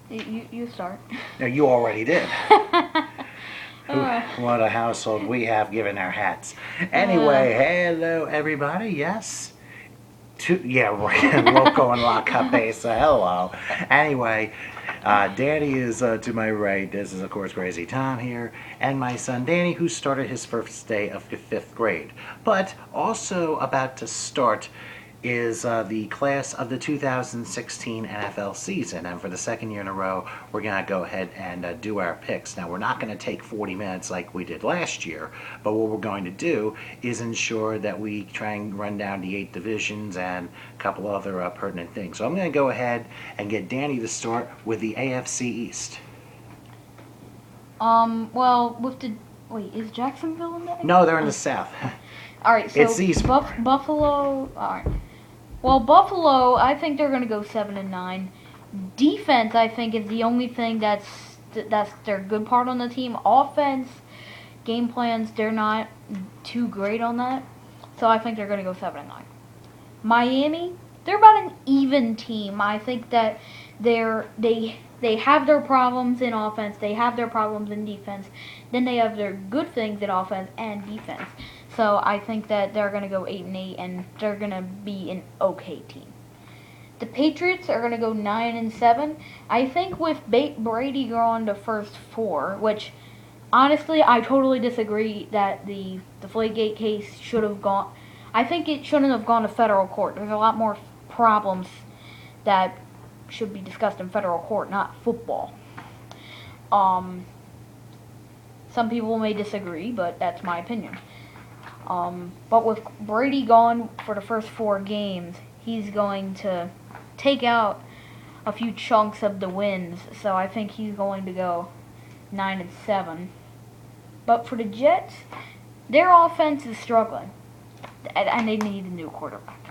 You start. No, you already did. What a household we have given our hats. Uh, Anyway, hello everybody. Yes. Yeah, right. Loco and La Cabeza. Hello. Anyway, Danny is to my right. This is, of course, Crazy Tom here. And my son Danny, who started his first day of fifth grade. But also about to start is the class of the 2016 NFL season. And for the second year in a row, we're going to go ahead and do our picks. Now, we're not going to take 40 minutes like we did last year, but what we're going to do is ensure that we try and run down the 8 divisions and a couple other pertinent things. So I'm going to go ahead and get Danny to start with the AFC East. well, with the wait, is Jacksonville in that? No, they're in the South. All right, so It's East. Buffalo. All right. Well, Buffalo, I think they're gonna go 7-9. Defense, I think, is the only thing that's their good part on the team. Offense, game plans, they're not too great on that. So I think they're gonna go 7-9. Miami, they're about an even team. I think that they have their problems in offense, they have their problems in defense, then they have their good things in offense and defense. So I think that they're gonna go 8-8, and they're gonna be an okay team. The Patriots are gonna go 9-7. I think with Brady going to first four, which honestly I totally disagree that the Deflategate case should have gone. I think it shouldn't have gone to federal court. There's a lot more problems that should be discussed in federal court, not football. Um, some people may disagree, but that's my opinion. But with Brady gone for the first 4 games, he's going to take out a few chunks of the wins. So I think he's going to go 9-7. But for the Jets, their offense is struggling, and they need a new quarterback.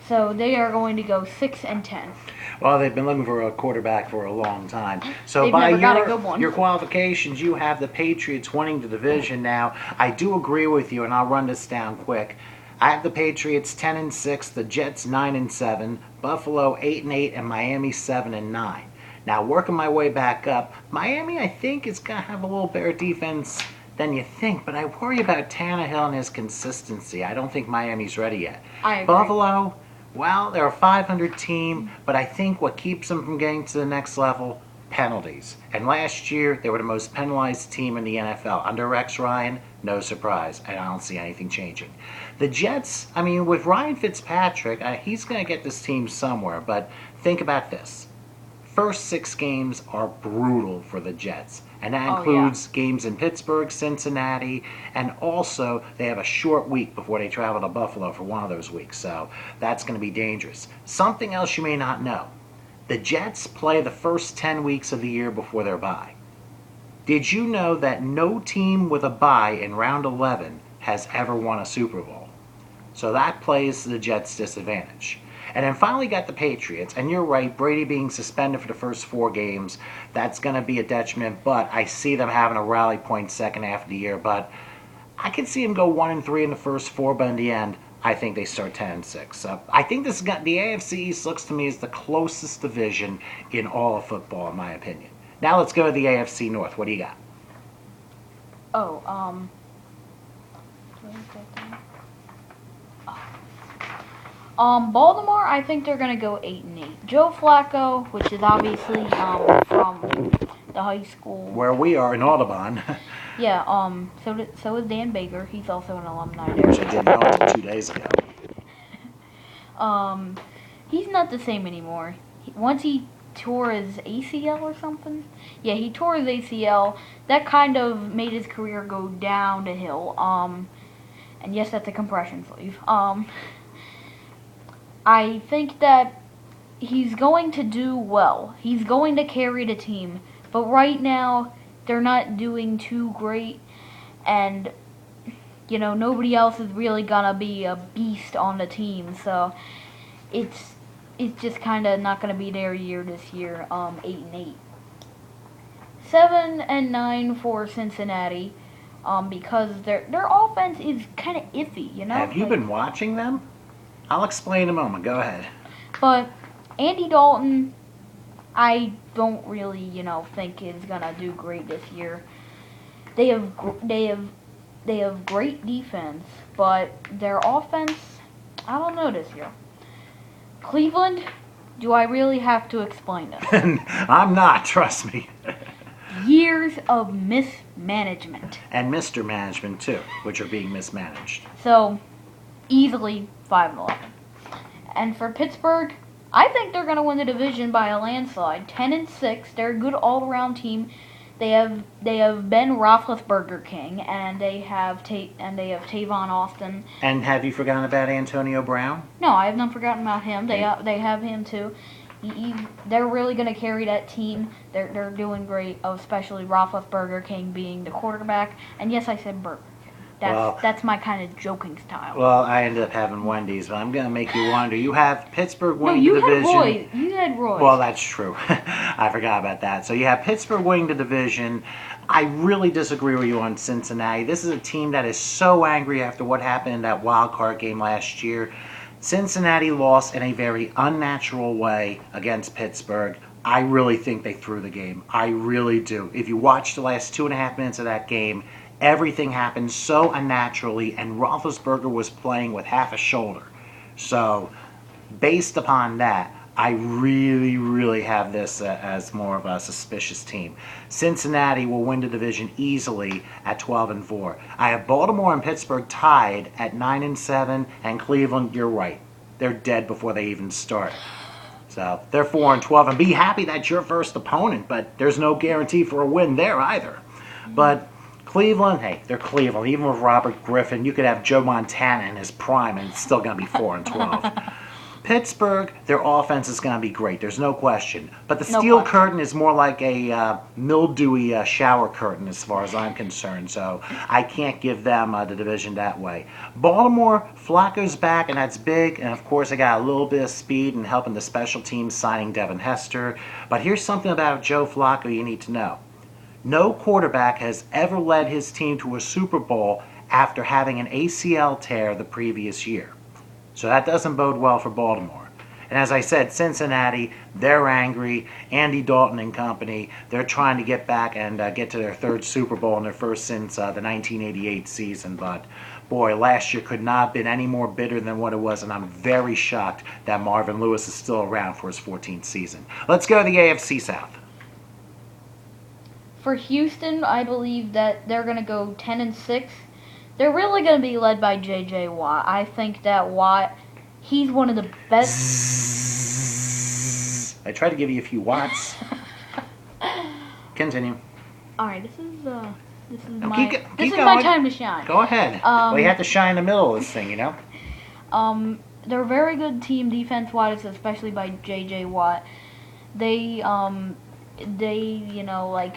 So they are going to go 6-10. Well, they've been looking for a quarterback for a long time. So They've by never got a good one. your qualifications, you have the Patriots winning the division. Now, I do agree with you, and I'll run this down quick. I have the Patriots 10-6, the Jets 9-7, Buffalo 8-8, and Miami 7-9. Now, working my way back up, Miami, I think, is going to have a little better defense than you think, but I worry about Tannehill and his consistency. I don't think Miami's ready yet. I agree. Buffalo, well, they're a 500 team, but I think what keeps them from getting to the next level, penalties. And last year, they were the most penalized team in the NFL. Under Rex Ryan, no surprise, and I don't see anything changing. The Jets, I mean, with Ryan Fitzpatrick, he's going to get this team somewhere, but think about this. First 6 games are brutal for the Jets, and that includes games in Pittsburgh, Cincinnati, and also they have a short week before they travel to Buffalo for one of those weeks, so that's going to be dangerous. Something else you may not know. The Jets play the first 10 weeks of the year before their bye. Did you know that no team with a bye in round 11 has ever won a Super Bowl? So that plays to the Jets' disadvantage. And then finally got the Patriots, and you're right, Brady being suspended for the first 4 games, that's going to be a detriment, but I see them having a rally point second half of the year, but I can see them go 1-3 in the first 4, but in the end, I think they start 10-6. So I think the AFC East looks to me as the closest division in all of football, in my opinion. Now let's go to the AFC North. What do you got? Baltimore, I think they're gonna go 8-8. Joe Flacco, which is obviously from the high school Where we are in Audubon. Yeah. So is Dan Baker. He's also an alumni Which I there. didn't know until 2 days ago. He's not the same anymore. Once he tore his ACL or something. Yeah, he tore his ACL. That kind of made his career go down the hill. And yes, that's a compression sleeve. I think that he's going to do well. He's going to carry the team. But right now, they're not doing too great. And, nobody else is really going to be a beast on the team. So, it's just kind of not going to be their year this year, 8-8. 7-9 for Cincinnati, because their offense is kind of iffy, Have you been watching them? I'll explain in a moment. Go ahead. But Andy Dalton, I don't really, think is gonna do great this year. They have they have great defense, but their offense, I don't know this year. Cleveland, do I really have to explain this? I'm not, trust me. Years of mismanagement. And Mr. Management, too, which are being mismanaged. So, easily 5-11. And for Pittsburgh, I think they're going to win the division by a landslide. 10-6. They're a good all-around team. They have Ben Roethlisberger King, and they have Tavon Austin. And have you forgotten about Antonio Brown? No, I have not forgotten about him. They have him too. They're really going to carry that team. They're doing great, especially Roethlisberger King being the quarterback. And yes, I said Burger King. That's my kind of joking style. Well, I ended up having Wendy's, but I'm going to make you wonder. You have Pittsburgh winning the division. No, you had Roy. Well, that's true. I forgot about that. So you have Pittsburgh winning the division. I really disagree with you on Cincinnati. This is a team that is so angry after what happened in that wild card game last year. Cincinnati lost in a very unnatural way against Pittsburgh. I really think they threw the game. I really do. If you watch the last 2.5 minutes of that game, everything happened so unnaturally, and Roethlisberger was playing with half a shoulder. So, based upon that, I really, really have this as more of a suspicious team. Cincinnati will win the division easily at 12-4. I have Baltimore and Pittsburgh tied at 9-7, and Cleveland, you're right, they're dead before they even start. So they're 4-12, and be happy that's your first opponent, but there's no guarantee for a win there either. But Cleveland, hey, they're Cleveland. Even with Robert Griffin, you could have Joe Montana in his prime, and it's still going to be 4-12. Pittsburgh, their offense is going to be great. There's no question. But the steel curtain is more like a mildewy shower curtain as far as I'm concerned. So I can't give them the division that way. Baltimore, Flacco's back, and that's big. And, of course, they got a little bit of speed and helping the special teams signing Devin Hester. But here's something about Joe Flacco you need to know. No quarterback has ever led his team to a Super Bowl after having an ACL tear the previous year. So that doesn't bode well for Baltimore. And as I said, Cincinnati, they're angry. Andy Dalton and company, they're trying to get back and get to their third Super Bowl and their first since the 1988 season. But, boy, last year could not have been any more bitter than what it was, and I'm very shocked that Marvin Lewis is still around for his 14th season. Let's go to the AFC South. For Houston, I believe that they're going to go 10-6. They're really going to be led by J.J. Watt. I think that Watt, he's one of the best. I tried to give you a few watts. Continue. All right, this is keep my time to shine. Go ahead. Well, you have to shine in the middle of this thing, you know. They're a very good team defense-wise, especially by J.J. Watt. They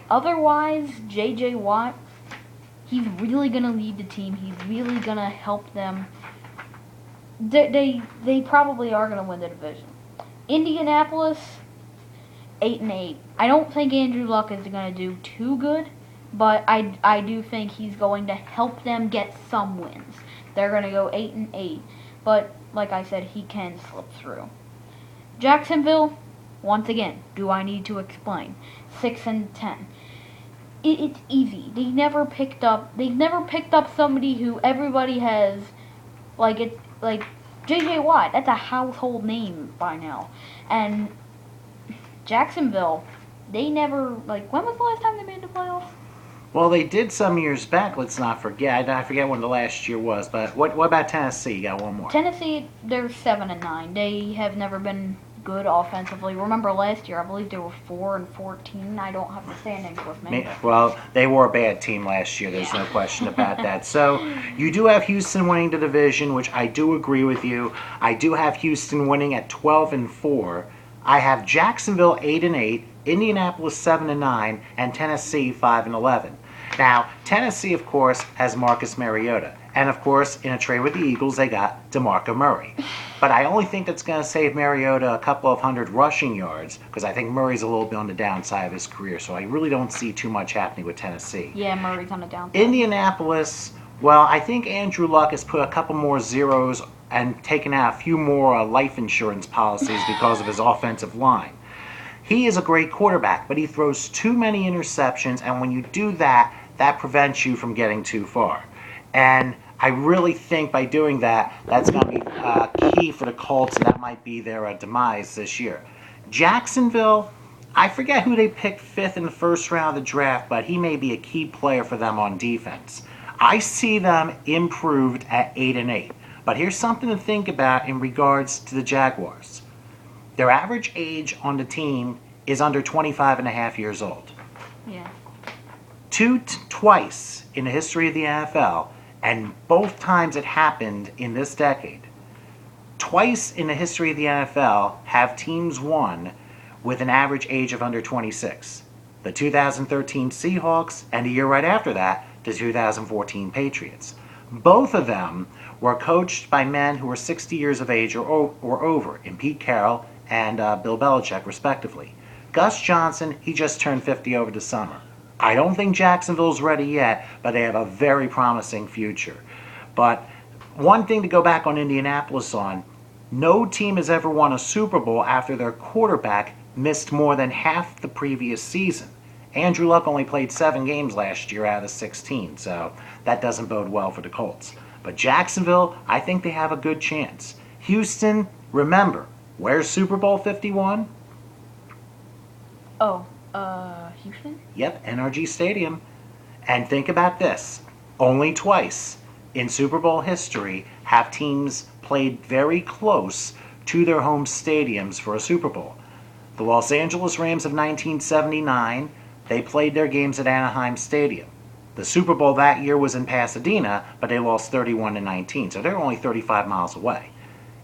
otherwise, J.J. Watt, he's really going to lead the team. He's really going to help them. They probably are going to win the division. Indianapolis, 8-8. I don't think Andrew Luck is going to do too good, but I do think he's going to help them get some wins. They're going to go 8-8, but like I said, he can slip through. Jacksonville, once again, do I need to explain? 6-10. It's easy. They've never picked up somebody who everybody has, like J.J. Watt. That's a household name by now. And Jacksonville, they never, when was the last time they made the playoffs? Well, they did some years back, let's not forget. I forget when the last year was, but what about Tennessee? You got one more. Tennessee, they're 7-9. They have never been good offensively. Remember last year, I believe they were 4-14. I don't have the standings with me. Well, they were a bad team last year. There's no question about that. So you do have Houston winning the division, which I do agree with you. I do have Houston winning at 12-4. I have Jacksonville 8-8, Indianapolis 7-9, and Tennessee 5-11. Now, Tennessee, of course, has Marcus Mariota. And, of course, in a trade with the Eagles, they got DeMarco Murray. But I only think that's going to save Mariota a couple of hundred rushing yards because I think Murray's a little bit on the downside of his career. So I really don't see too much happening with Tennessee. Yeah, Murray's on the downside. Indianapolis, well, I think Andrew Luck has put a couple more zeros and taken out a few more life insurance policies because of his offensive line. He is a great quarterback, but he throws too many interceptions, and when you do that, that prevents you from getting too far. And I really think by doing that, that's going to be key for the Colts, and that might be their demise this year. Jacksonville, I forget who they picked fifth in the first round of the draft, but he may be a key player for them on defense. I see them improved at 8-8. But here's something to think about in regards to the Jaguars. Their average age on the team is under 25 and a half years old. Yeah. Twice in the history of the NFL, and both times it happened in this decade, twice in the history of the NFL have teams won with an average age of under 26. The 2013 Seahawks, and the year right after that, the 2014 Patriots. Both of them were coached by men who were 60 years of age or over, in Pete Carroll and Bill Belichick, respectively. Gus Johnson, he just turned 50 over the summer. I don't think Jacksonville's ready yet, but they have a very promising future. But one thing to go back on Indianapolis on, no team has ever won a Super Bowl after their quarterback missed more than half the previous season. Andrew Luck only played 7 games last year out of 16, so that doesn't bode well for the Colts. But Jacksonville, I think they have a good chance. Houston, remember, where's Super Bowl 51? Houston? Yep, NRG Stadium. And think about this. Only twice in Super Bowl history have teams played very close to their home stadiums for a Super Bowl. The Los Angeles Rams of 1979, they played their games at Anaheim Stadium. The Super Bowl that year was in Pasadena, but they lost 31-19, so they're only 35 miles away.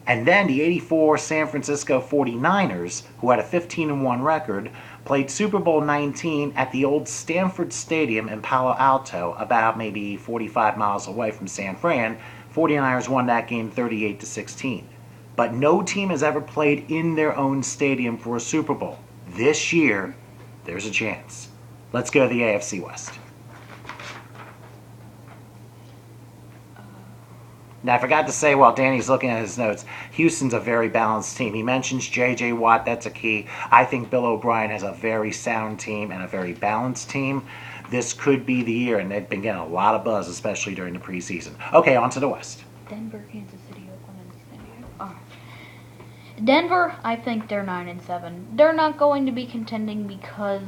And then the 84 San Francisco 49ers, who had a 15-1 record, played Super Bowl 19 at the old Stanford Stadium in Palo Alto, about maybe 45 miles away from San Fran. 49ers won that game 38-16. But no team has ever played in their own stadium for a Super Bowl. This year, there's a chance. Let's go to the AFC West. Now, I forgot to say while Danny's looking at his notes, Houston's a very balanced team. He mentions J.J. Watt, that's a key. I think Bill O'Brien has a very sound team and a very balanced team. This could be the year, and they've been getting a lot of buzz, especially during the preseason. Okay, on to the West. Denver, Kansas City, Oakland, and San Diego. Alright. Denver, I think they're 9-7. They're not going to be contending because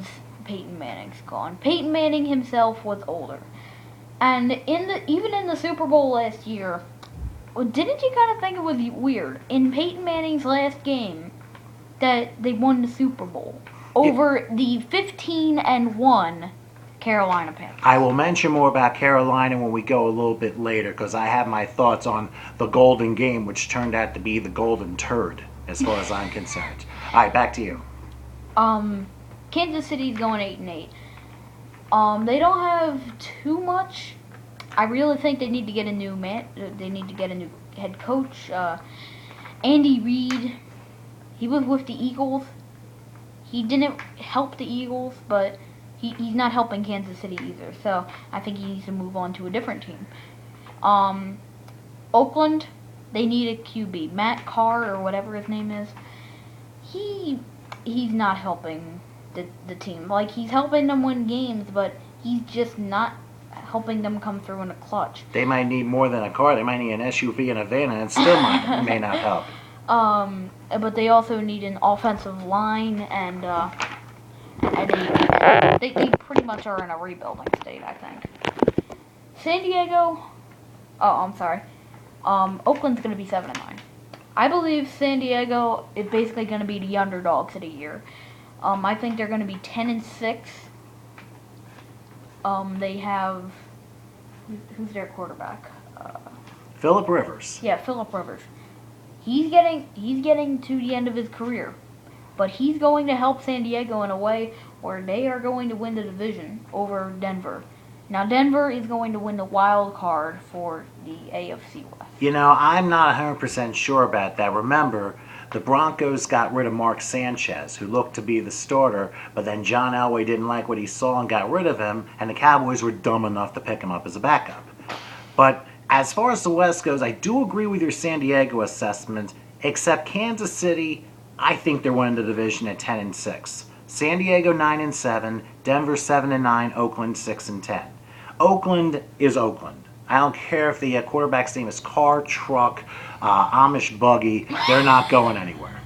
Peyton Manning's gone. Peyton Manning himself was older. And even in the Super Bowl last year, didn't you kind of think it was weird in Peyton Manning's last game that they won the Super Bowl over the 15-1 Carolina Panthers? I will mention more about Carolina when we go a little bit later, because I have my thoughts on the golden game, which turned out to be the golden turd, as far as I'm concerned. All right, back to you. Kansas City's going 8-8. They don't have too much. I really think they need to get a new head coach. Andy Reid, he was with the Eagles. He didn't help the Eagles, but he's not helping Kansas City either. So I think he needs to move on to a different team. Oakland, they need a QB. Matt Carr, or whatever his name is. He's not helping the team. Like, he's helping them win games, but he's just not helping them come through in a clutch. They might need more than a car. They might need an SUV and a van, and it still may not help. But they also need an offensive line, and they pretty much are in a rebuilding state, I think. San Diego, Oakland's going to be 7-9. I believe San Diego is basically going to be the underdogs of the year. I think they're going to be 10-6. They have who's their quarterback? Phillip Rivers. Yeah, Phillip Rivers. He's getting to the end of his career, but he's going to help San Diego in a way where they are going to win the division over Denver. Now, Denver is going to win the wild card for the AFC West. You know, I'm not 100% sure about that. Remember, the Broncos got rid of Mark Sanchez, who looked to be the starter, but then John Elway didn't like what he saw and got rid of him, and the Cowboys were dumb enough to pick him up as a backup. But as far as the West goes, I do agree with your San Diego assessment, except Kansas City, I think they're winning the division at 10-6. San Diego 9-7, Denver 7-9, Oakland 6-10. Oakland is Oakland. I don't care if the quarterback's name is car, truck, Amish buggy. They're not going anywhere.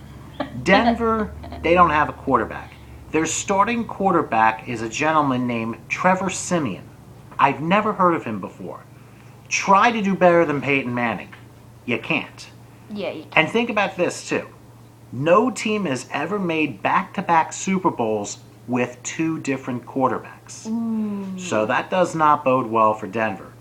Denver, they don't have a quarterback. Their starting quarterback is a gentleman named Trevor Siemian. I've never heard of him before. Try to do better than Peyton Manning. You can't. Yeah, you can. And think about this, too. No team has ever made back-to-back Super Bowls with two different quarterbacks. So that does not bode well for Denver.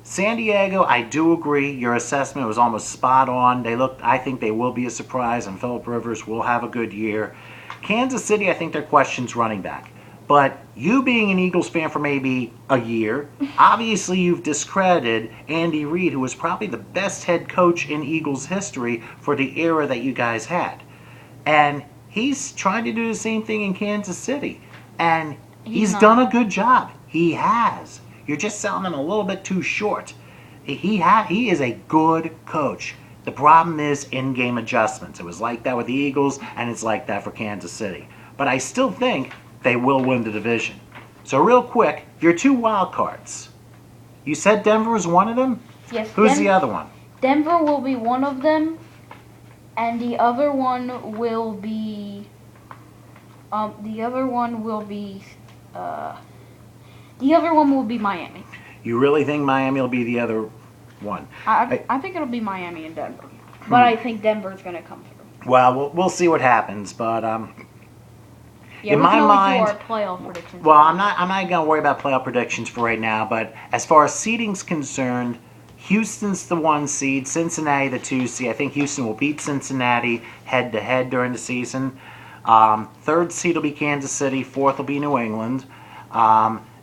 San Diego, I do agree. Your assessment was almost spot on. I think they will be a surprise, and Phillip Rivers will have a good year. Kansas City, I think their question's running back. But you being an Eagles fan for maybe a year, obviously you've discredited Andy Reid, who was probably the best head coach in Eagles history for the era that you guys had. And he's trying to do the same thing in Kansas City. And he's done a good job. He has. You're just selling him a little bit too short. He is a good coach. The problem is in-game adjustments. It was like that with the Eagles, and it's like that for Kansas City. But I still think they will win the division. So real quick, your two wild cards. You said Denver was one of them? Yes. Who's the other one? Denver will be one of them, and the other one will be. The other one will be Miami. You really think Miami will be the other one? I think it'll be Miami and Denver, but I think Denver's gonna come through. Well, we'll see what happens, but Yeah, in we my can always mind, do our playoff predictions. well, I'm not gonna worry about playoff predictions for right now. But as far as seeding's concerned, Houston's the 1 seed, Cincinnati the 2 seed. I think Houston will beat Cincinnati head to head during the season. Third seed will be Kansas City. Fourth will be New England.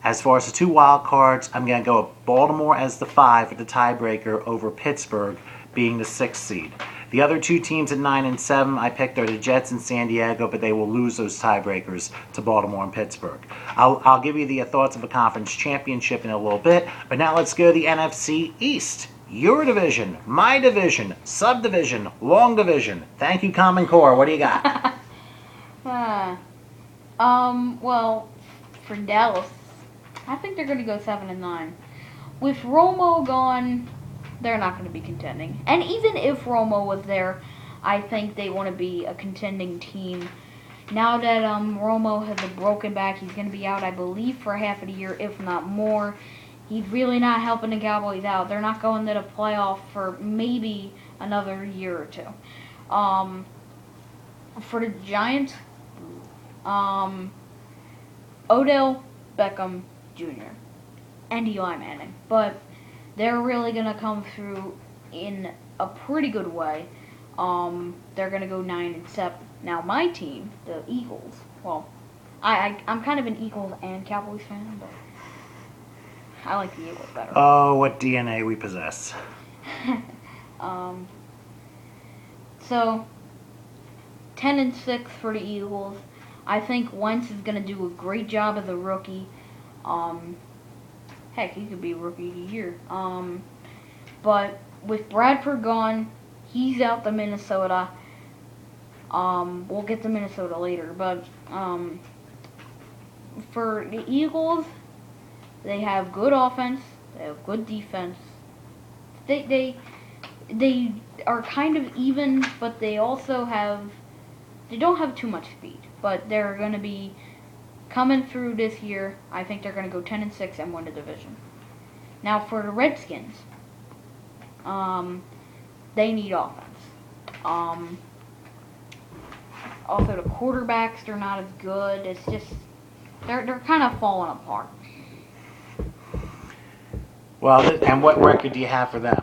As far as the two wild cards, I'm going to go with Baltimore as the 5 with the tiebreaker over Pittsburgh being the 6th seed. The other two teams at 9 and 7 I picked are the Jets and San Diego, but they will lose those tiebreakers to Baltimore and Pittsburgh. I'll give you the thoughts of a conference championship in a little bit, but now let's go to the NFC East. Your division, my division, subdivision, long division. Thank you, Common Core. What do you got? Well, for Dallas, I think they're going to go 7-9. With Romo gone, they're not going to be contending. And even if Romo was there, I think they want to be a contending team. Now that Romo has a broken back, he's going to be out, I believe, for half of the year, if not more. He's really not helping the Cowboys out. They're not going to the playoff for maybe another year or two. For the Giants, Odell Beckham Jr. and Eli Manning. But they're really going to come through in a pretty good way. They're going to go 9-7. Now, my team, the Eagles, well, I'm kind of an Eagles and Cowboys fan, but I like the Eagles better. Oh, what DNA we possess. So, 10-6 for the Eagles. I think Wentz is going to do a great job as a rookie. Heck, he could be rookie of the year. But with Bradford gone, he's out to Minnesota. We'll get to Minnesota later, but for the Eagles, they have good offense. They have good defense. They are kind of even, but they also don't have too much speed. But they're going to be coming through this year. I think they're going to go 10-6 and win the division. Now for the Redskins, they need offense. Also the quarterbacks, they're not as good. It's just they're kind of falling apart. Well, and what record do you have for them?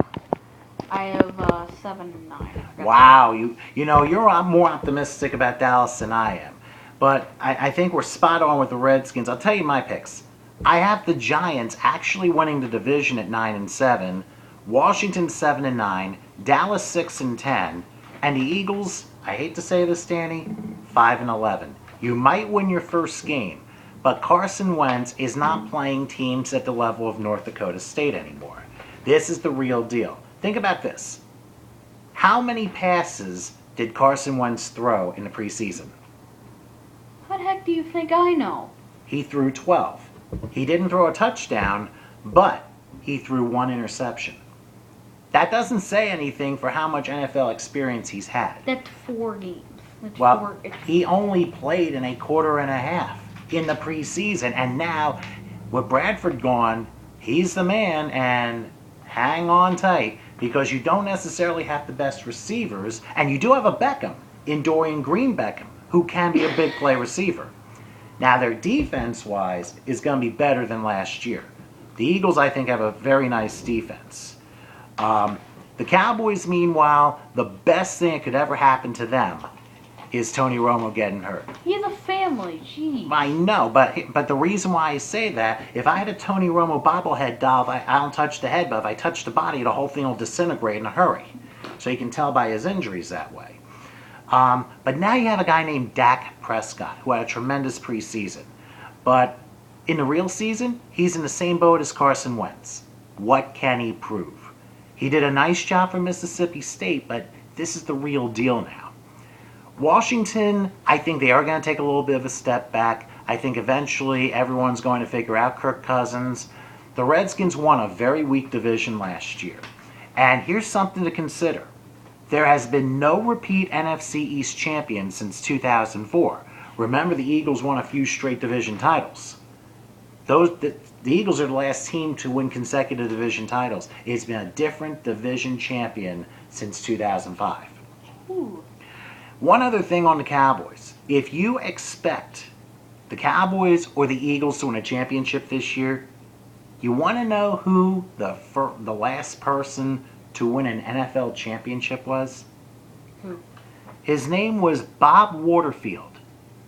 I have 7-9. Wow, you know you're more optimistic about Dallas than I am, but I think we're spot on with the Redskins. I'll tell you my picks. I have the Giants actually winning the division at 9-7, Washington 7-9, Dallas 6-10, and the Eagles. I hate to say this, Danny, 5-11. You might win your first game, but Carson Wentz is not playing teams at the level of North Dakota State anymore. This is the real deal. Think about this. How many passes did Carson Wentz throw in the preseason? How the heck do you think I know? He threw 12. He didn't throw a touchdown, but he threw 1 interception. That doesn't say anything for how much NFL experience he's had. That's 4 games. That's Well, he only played in a quarter and a half in the preseason, and now with Bradford gone, he's the man, and hang on tight because you don't necessarily have the best receivers, and you do have a Beckham in Dorian Green-Beckham, who can be a big play receiver. Now, their defense-wise is going to be better than last year. The Eagles, I think, have a very nice defense. The Cowboys, meanwhile, the best thing that could ever happen to them is Tony Romo getting hurt. He has a family, jeez. I know, but the reason why I say that, if I had a Tony Romo bobblehead doll, I don't touch the head, but if I touch the body, the whole thing will disintegrate in a hurry. So you can tell by his injuries that way. But now you have a guy named Dak Prescott, who had a tremendous preseason. But in the real season, he's in the same boat as Carson Wentz. What can he prove? He did a nice job for Mississippi State, but this is the real deal now. Washington, I think they are going to take a little bit of a step back. I think eventually everyone's going to figure out Kirk Cousins. The Redskins won a very weak division last year. And here's something to consider. There has been no repeat NFC East champion since 2004. Remember, the Eagles won a few straight division titles. The Eagles are the last team to win consecutive division titles. It's been a different division champion since 2005. Ooh. One other thing on the Cowboys. If you expect the Cowboys or the Eagles to win a championship this year, you want to know who the last person to win an NFL championship was? Who? His name was Bob Waterfield.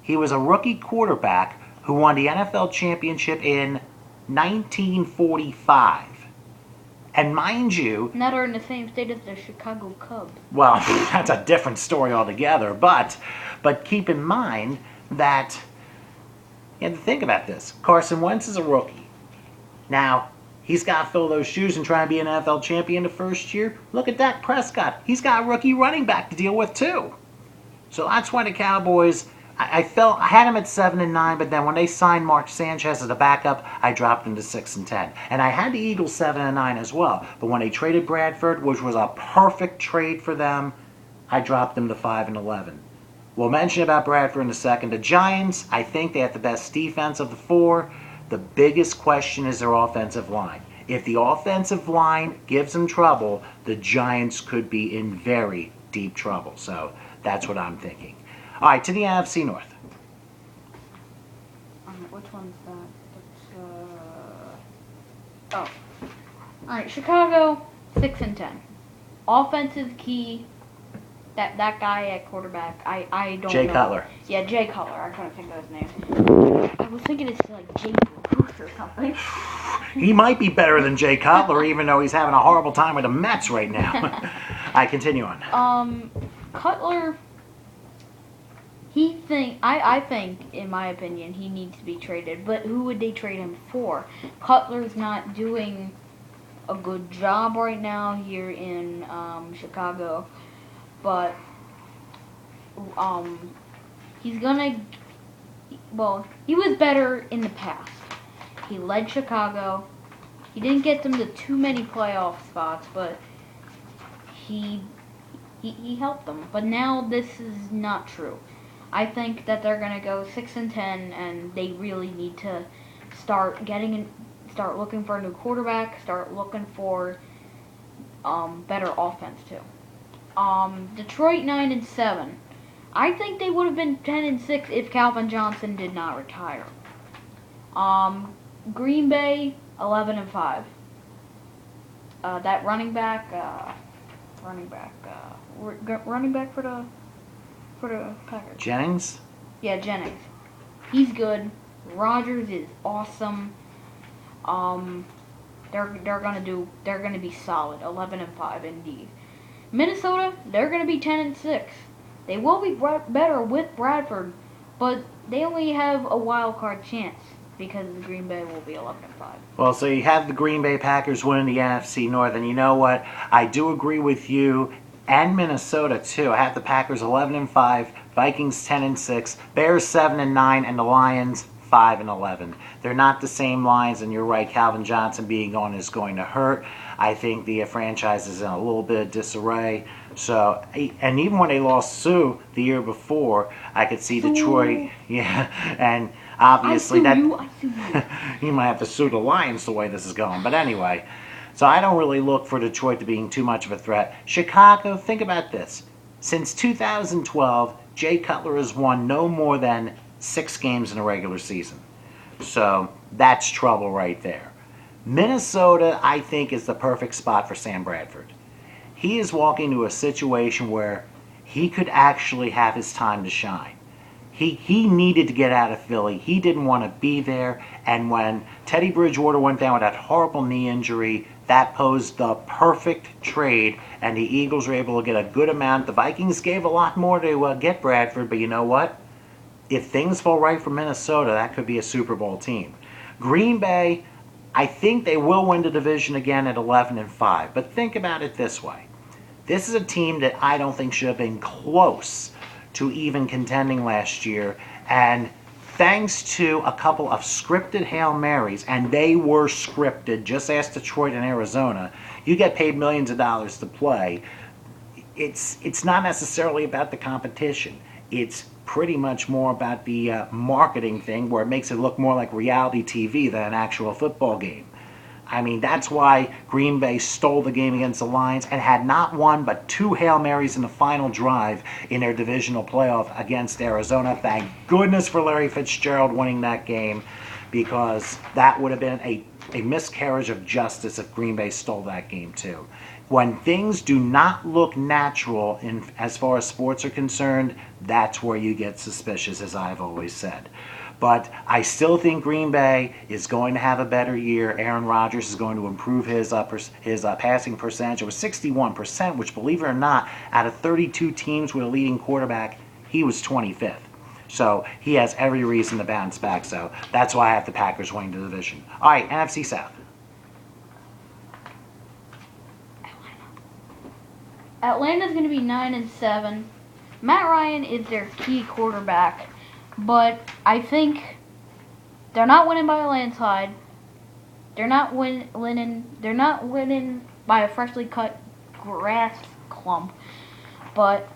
He was a rookie quarterback who won the NFL championship in 1945. And mind you... Now they're in the same state as the Chicago Cubs. Well, that's a different story altogether. But keep in mind that... You have to think about this. Carson Wentz is a rookie. Now, he's got to fill those shoes and try and be an NFL champion the first year. Look at Dak Prescott. He's got a rookie running back to deal with, too. So that's why the Cowboys... I had him at 7-9, but then when they signed Mark Sanchez as a backup, I dropped him to 6-10. And I had the Eagles 7-9 as well, but when they traded Bradford, which was a perfect trade for them, I dropped them to 5-11. We'll mention about Bradford in a second. The Giants, I think they have the best defense of the 4. The biggest question is their offensive line. If the offensive line gives them trouble, the Giants could be in very deep trouble. So that's what I'm thinking. All right, to the NFC North. Which one's that? All right, Chicago, 6-10. Offense is key. That guy at quarterback, I don't know. Jay Cutler. Yeah, Jay Cutler. I couldn't think of his name. I was thinking it's like Jay Bruce or something. He might be better than Jay Cutler, even though he's having a horrible time with the Mets right now. I continue on. Cutler. I think, in my opinion, he needs to be traded. But who would they trade him for? Cutler's not doing a good job right now here in Chicago. But he's gonna. Well, he was better in the past. He led Chicago. He didn't get them to too many playoff spots, but he helped them. But now this is not true. I think that they're gonna go 6-10, and they really need to start looking for a new quarterback, start looking for better offense too. Detroit 9-7. I think they would have been 10-6 if Calvin Johnson did not retire. Green Bay 11-5. That running back for the Packers. Jennings? Yeah, Jennings. He's good. Rodgers is awesome. They're gonna be solid. 11-5 indeed. Minnesota, they're gonna be 10-6. They will be better with Bradford, but they only have a wild card chance because the Green Bay will be 11-5. Well, so you have the Green Bay Packers winning the NFC North, and you know what? I do agree with you. And Minnesota too. I have the Packers 11-5, Vikings 10-6, Bears 7-9, and the Lions 5-11. They're not the same Lions, and you're right. Calvin Johnson being gone is going to hurt. I think the franchise is in a little bit of disarray. So, and even when they lost Sue the year before, I could see Detroit. Yeah, and obviously I that sue you. you might have to sue the Lions the way this is going. But anyway. So I don't really look for Detroit to being too much of a threat. Chicago, think about this. Since 2012, Jay Cutler has won no more than 6 games in a regular season. So that's trouble right there. Minnesota, I think, is the perfect spot for Sam Bradford. He is walking into a situation where he could actually have his time to shine. He needed to get out of Philly. He didn't want to be there. And when Teddy Bridgewater went down with that horrible knee injury, that posed the perfect trade, and the Eagles were able to get a good amount. The Vikings gave a lot more to get Bradford, but you know what? If things fall right for Minnesota, that could be a Super Bowl team. Green Bay, I think they will win the division again at 11-5. But think about it this way. This is a team that I don't think should have been close to even contending last year, and thanks to a couple of scripted Hail Marys, and they were scripted, just ask Detroit and Arizona, you get paid millions of dollars to play. It's not necessarily about the competition. It's pretty much more about the marketing thing, where it makes it look more like reality TV than an actual football game. I mean, that's why Green Bay stole the game against the Lions and had not one but 2 Hail Marys in the final drive in their divisional playoff against Arizona. Thank goodness for Larry Fitzgerald winning that game, because that would have been a miscarriage of justice if Green Bay stole that game too. When things do not look natural as far as sports are concerned, that's where you get suspicious, as I've always said. But I still think Green Bay is going to have a better year. Aaron Rodgers is going to improve his passing percentage. It was 61%, which, believe it or not, out of 32 teams with a leading quarterback, he was 25th. So he has every reason to bounce back. So that's why I have the Packers winning the division. All right, NFC South. Atlanta's going to be 9-7. Matt Ryan is their key quarterback. But I think they're not winning by a landslide. They're not winning by a freshly cut grass clump. But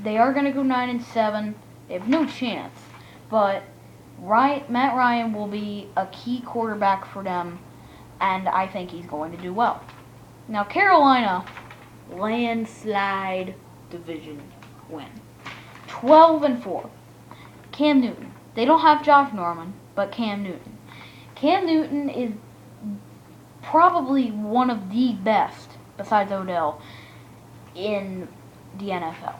they are going to go 9-7. They have no chance. But Matt Ryan will be a key quarterback for them, and I think he's going to do well. Now, Carolina, landslide division win, 12-4. Cam Newton. They don't have Josh Norman, but Cam Newton. Cam Newton is probably one of the best, besides Odell, in the NFL.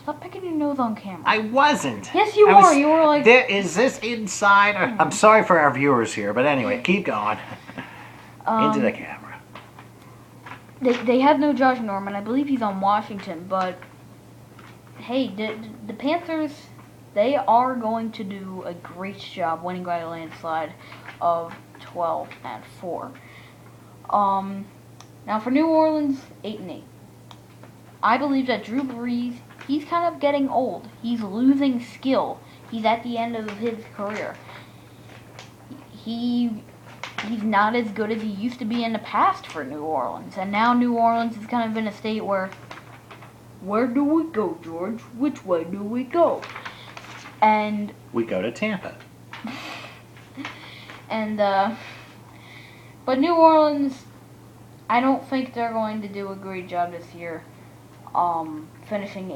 Stop picking your nose on camera. I wasn't. Yes, you were. You were like... Is this inside? I'm sorry for our viewers here, but anyway, keep going. Into the camera. They have no Josh Norman. I believe he's on Washington, but... Hey, the Panthers... They are going to do a great job winning by a landslide of 12-4. Now for New Orleans, 8-8. I believe that Drew Brees, he's kind of getting old. He's losing skill. He's at the end of his career. He's not as good as he used to be in the past for New Orleans. And now New Orleans is kind of in a state where do we go, George? Which way do we go? And we go to Tampa. And but New Orleans, I don't think they're going to do a great job this year. Finishing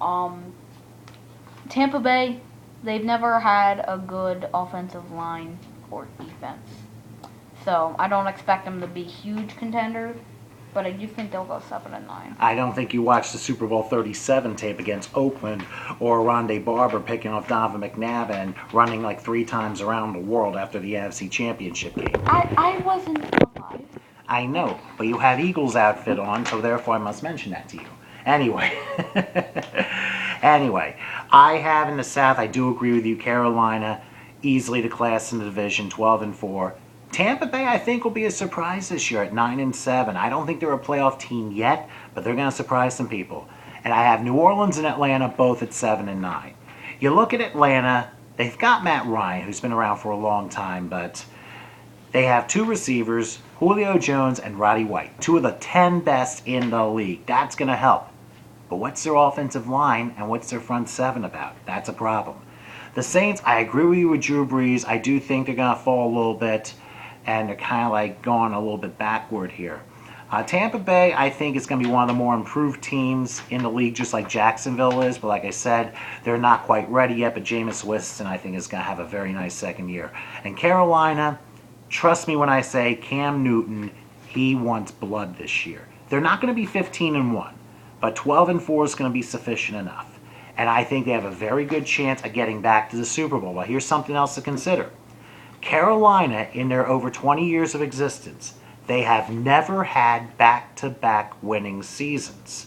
8-8. Tampa Bay, they've never had a good offensive line or defense, so I don't expect them to be huge contenders. But I do think they'll go 7-9. I don't think you watched the Super Bowl 37 tape against Oakland or Rondé Barber picking off Donovan McNabb and running like 3 times around the world after the NFC Championship game. I wasn't alive. I know, but you had Eagles outfit on, so therefore I must mention that to you. Anyway, I have in the South, I do agree with you, Carolina, easily the class in the division, 12-4. Tampa Bay, I think, will be a surprise this year at 9-7. I don't think they're a playoff team yet, but they're going to surprise some people. And I have New Orleans and Atlanta both at 7-9. You look at Atlanta, they've got Matt Ryan, who's been around for a long time, but they have two receivers, Julio Jones and Roddy White, two of the 10 best in the league. That's going to help. But what's their offensive line and what's their front seven about? That's a problem. The Saints, I agree with you with Drew Brees. I do think they're going to fall a little bit, and they're kind of like going a little bit backward here. Tampa Bay, I think, is going to be one of the more improved teams in the league, just like Jacksonville is. But like I said, they're not quite ready yet. But Jameis Winston, I think, is going to have a very nice second year. And Carolina, trust me when I say Cam Newton, he wants blood this year. They're not going to be 15-1, but 12-4 is going to be sufficient enough. And I think they have a very good chance of getting back to the Super Bowl. Well, here's something else to consider. Carolina, in their over 20 years of existence, they have never had back-to-back winning seasons.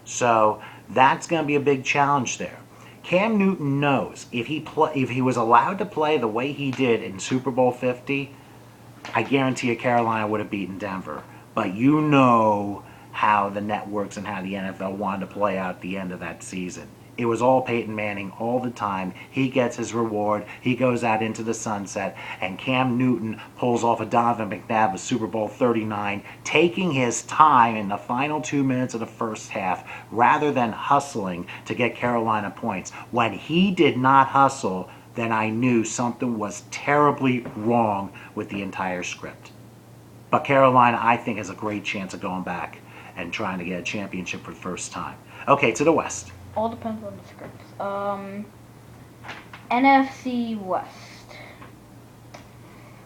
So that's going to be a big challenge there. Cam Newton knows if he was allowed to play the way he did in Super Bowl 50, I guarantee you Carolina would have beaten Denver. But you know how the networks and how the NFL wanted to play out the end of that season. It was all Peyton Manning all the time. He gets his reward. He goes out into the sunset. And Cam Newton pulls off a Donovan McNabb of Super Bowl 39, taking his time in the final 2 minutes of the first half rather than hustling to get Carolina points. When he did not hustle, then I knew something was terribly wrong with the entire script. But Carolina, I think, has a great chance of going back and trying to get a championship for the first time. Okay, to the West. All depends on the scripts. NFC West.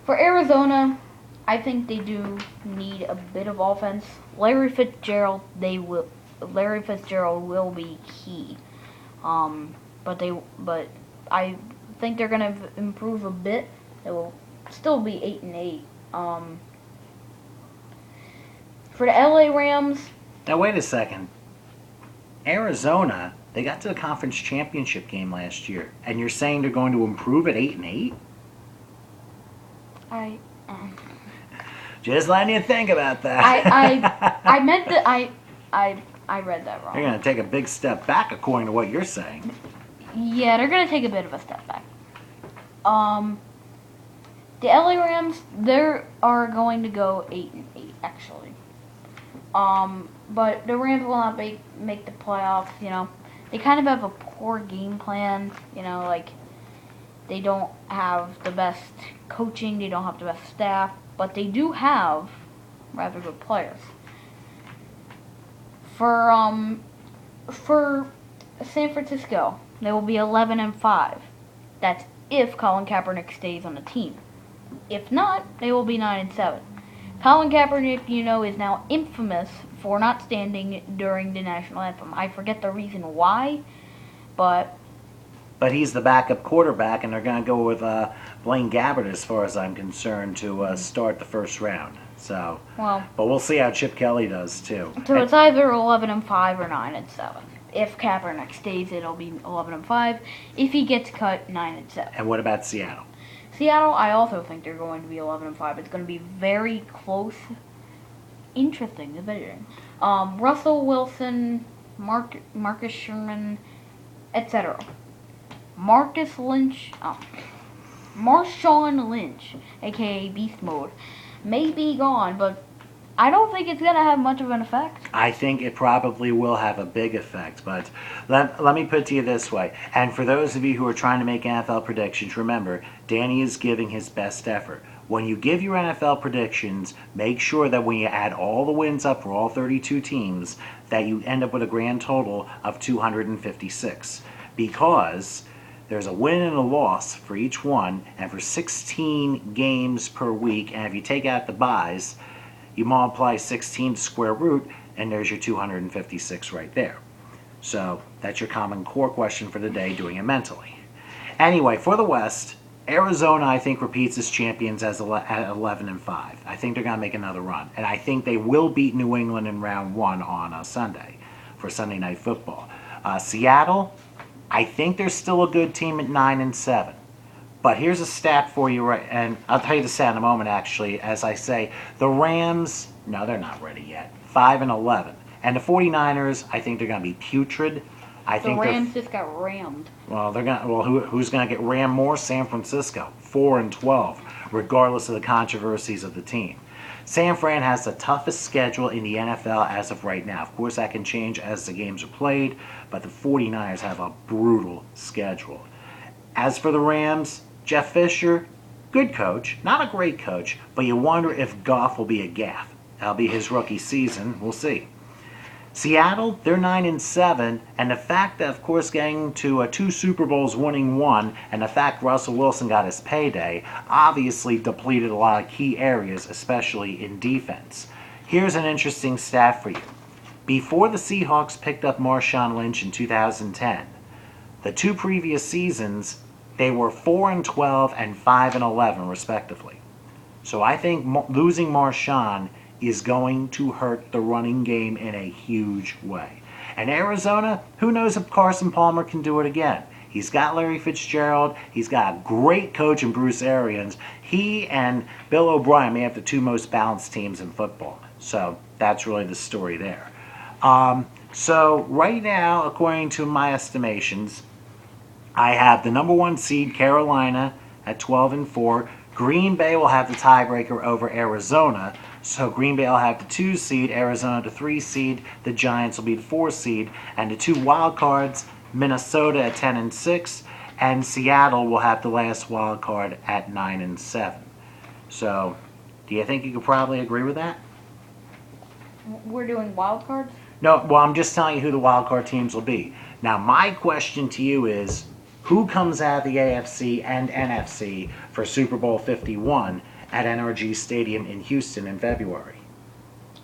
For Arizona, I think they do need a bit of offense. Larry Fitzgerald will be key. But I think they're gonna improve a bit. It will still be 8-8. For the LA Rams. Now wait a second. Arizona, they got to the conference championship game last year, and you're saying they're going to improve at 8-8? Just letting you think about that. I meant that I read that wrong. They're going to take a big step back, according to what you're saying. Yeah, they're going to take a bit of a step back. The LA Rams, they are going to go 8-8 actually. But the Rams will not make the playoffs, you know. They kind of have a poor game plan, you know, like they don't have the best coaching, they don't have the best staff, but they do have rather good players. For San Francisco, they will be 11-5. That's if Colin Kaepernick stays on the team. If not, they will be 9-7. Colin Kaepernick, you know, is now infamous for not standing during the national anthem. I forget the reason why, but he's the backup quarterback, and they're going to go with Blaine Gabbert, as far as I'm concerned, to start the first round. So, but we'll see how Chip Kelly does too. So it's either 11-5 or 9-7. If Kaepernick stays, it'll be 11-5. If he gets cut, 9-7. And what about Seattle? Seattle, I also think they're going to be 11-5. It's going to be very close. Interesting division. Russell Wilson, Marcus Sherman, etc. Marshawn Lynch, aka Beast Mode, may be gone, but I don't think it's going to have much of an effect. I think it probably will have a big effect, but let me put it to you this way. And for those of you who are trying to make NFL predictions, remember, Danny is giving his best effort. When you give your NFL predictions, make sure that when you add all the wins up for all 32 teams, that you end up with a grand total of 256. Because there's a win and a loss for each one, and for 16 games per week, and if you take out the buys, you multiply 16 to square root, and there's your 256 right there. So that's your Common Core question for the day, doing it mentally. Anyway, for the West, Arizona, I think, repeats as champions at 11-5. I think they're going to make another run. And I think they will beat New England in round one on Sunday for Sunday Night Football. Seattle, I think they're still a good team at 9-7. But here's a stat for you, right? And I'll tell you the stat in a moment. Actually, as I say, the Rams, no, they're not ready yet. 5-11, and the 49ers, I think they're going to be putrid. I The think Rams just got rammed. well, they're going. Well, who's going to get rammed more? San Francisco, 4-12, regardless of the controversies of the team. San Fran has the toughest schedule in the NFL as of right now. Of course, that can change as the games are played, but the 49ers have a brutal schedule. As for the Rams, Jeff Fisher, good coach, not a great coach, but you wonder if Goff will be a gaff. That'll be his rookie season. We'll see. Seattle, they're 9-7, and the fact that, of course, getting to 2 Super Bowls, winning one, and the fact Russell Wilson got his payday, obviously depleted a lot of key areas, especially in defense. Here's an interesting stat for you. Before the Seahawks picked up Marshawn Lynch in 2010, the 2 previous seasons, they were 4-12 and 5-11, respectively. So I think losing Marshawn is going to hurt the running game in a huge way. And Arizona, who knows if Carson Palmer can do it again? He's got Larry Fitzgerald. He's got a great coach in Bruce Arians. He and Bill O'Brien may have the 2 most balanced teams in football. So that's really the story there. So right now, according to my estimations, I have the number 1 seed, Carolina, at 12-4. Green Bay will have the tiebreaker over Arizona. So Green Bay will have the 2 seed, Arizona the 3 seed, the Giants will be the 4 seed, and the 2 wild cards, Minnesota at 10-6, and Seattle will have the last wild card at 9-7. So, do you think you could probably agree with that? We're doing wild cards? No, well, I'm just telling you who the wild card teams will be. Now, my question to you is, who comes out of the AFC and NFC for Super Bowl 51 at NRG Stadium in Houston in February?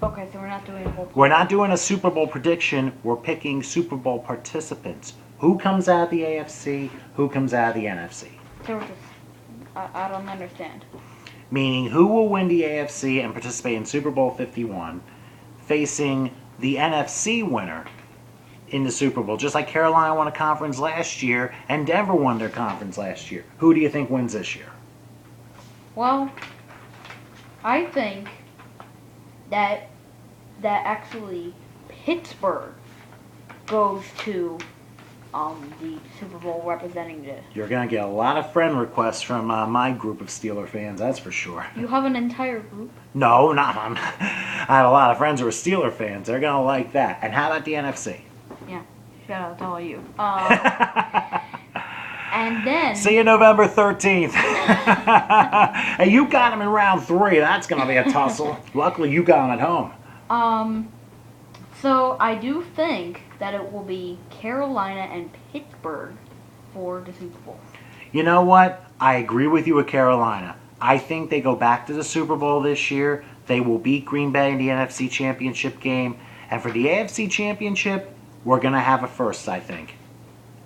Okay, so we're not doing a whole. We're not doing a Super Bowl prediction. We're picking Super Bowl participants. Who comes out of the AFC? Who comes out of the NFC? So we're just. I don't understand. Meaning, who will win the AFC and participate in Super Bowl 51, facing the NFC winner in the Super Bowl, just like Carolina won a conference last year and Denver won their conference last year. Who do you think wins this year? Well, I think that actually Pittsburgh goes to the Super Bowl representing the. You're going to get a lot of friend requests from my group of Steeler fans, that's for sure. You have an entire group? No, not I have a lot of friends who are Steeler fans. They're going to like that. And how about the NFC? Yeah, shout out to all you. And then. See you November 13th. Hey, you got him in round 3. That's going to be a tussle. Luckily, you got him at home. So I do think that it will be Carolina and Pittsburgh for the Super Bowl. You know what? I agree with you with Carolina. I think they go back to the Super Bowl this year. They will beat Green Bay in the NFC Championship game. And for the AFC Championship, we're going to have a first, I think.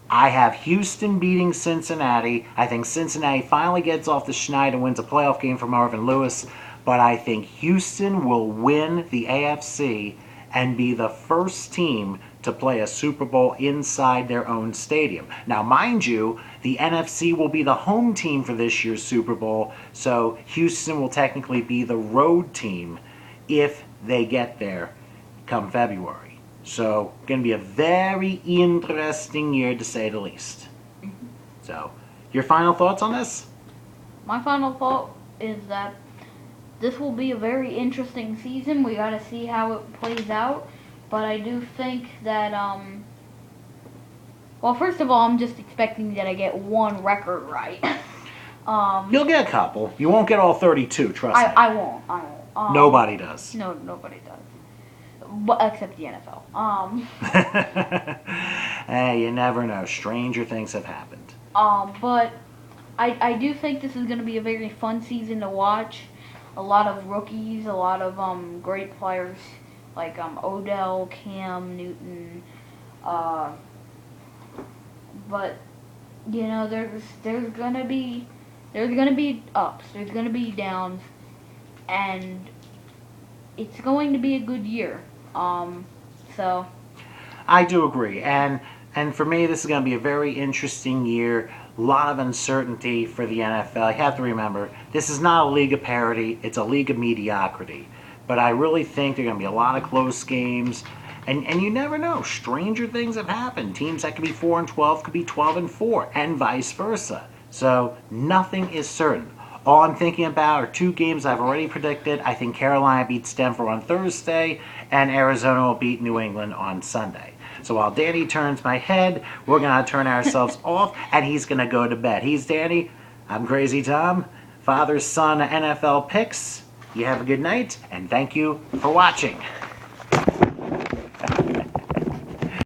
I have Houston beating Cincinnati. I think Cincinnati finally gets off the schneid and wins a playoff game for Marvin Lewis. But I think Houston will win the AFC and be the first team to play a Super Bowl inside their own stadium. Now, mind you, the NFC will be the home team for this year's Super Bowl, so Houston will technically be the road team if they get there come February. So, going to be a very interesting year to say the least. So, your final thoughts on this? My final thought is that this will be a very interesting season. We got to see how it plays out. But I do think that, well, first of all, I'm just expecting that I get one record right. You'll get a couple. You won't get all 32, trust me. I won't. Nobody does. No, nobody does. But, except the NFL. Hey, you never know. Stranger things have happened. But I do think this is going to be a very fun season to watch. A lot of rookies, a lot of great players like Odell, Cam Newton. But you know, there's gonna be ups, there's gonna be downs, and it's going to be a good year. So I do agree, and for me, this is going to be a very interesting year. A lot of uncertainty for the NFL. You have to remember, this is not a league of parity, it's a league of mediocrity. But I really think there are going to be a lot of close games. And you never know. Stranger things have happened. Teams that could be 4-12 could be 12-4, and vice versa. So nothing is certain. All I'm thinking about are 2 games I've already predicted. I think Carolina beats Denver on Thursday, and Arizona will beat New England on Sunday. So while Danny turns my head, we're going to turn ourselves off, and he's going to go to bed. He's Danny. I'm Crazy Tom. Father, son, NFL picks. You have a good night, and thank you for watching.